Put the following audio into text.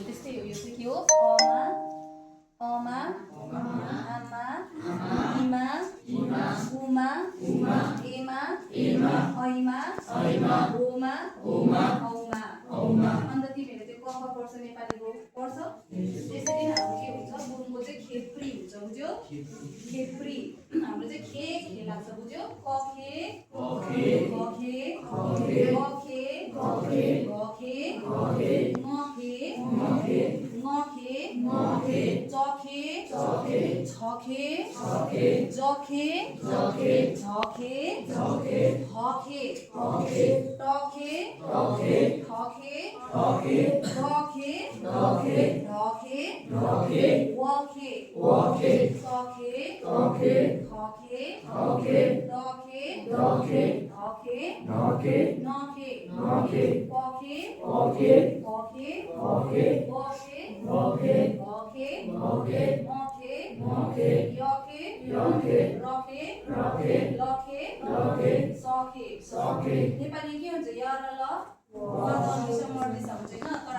त्यस्तै हो यो चाहिँ के हो अमा आमा इमा उमा एमा ऐमा ओमा औमा अन्त तिमीहरूले त्यो क पढ्छ नेपालीको पढ्छ त्यसरी नै हाम्रो के हुन्छ गुरुङको चाहिँ खेप्री हुन्छ बुझ्यो खेप्री हाम्रो चाहिँ खे लाग्छ बुझ्यो क खे ग खे चखे छखे जखे झखे टखे ठखे डखे ढखे वखे सखे खखे डखे ढके नखे पखे बखे मखे यखे रखे लखे सखे नेपाली के हुन्छ य र ल मर्दिस हुन्छ हैन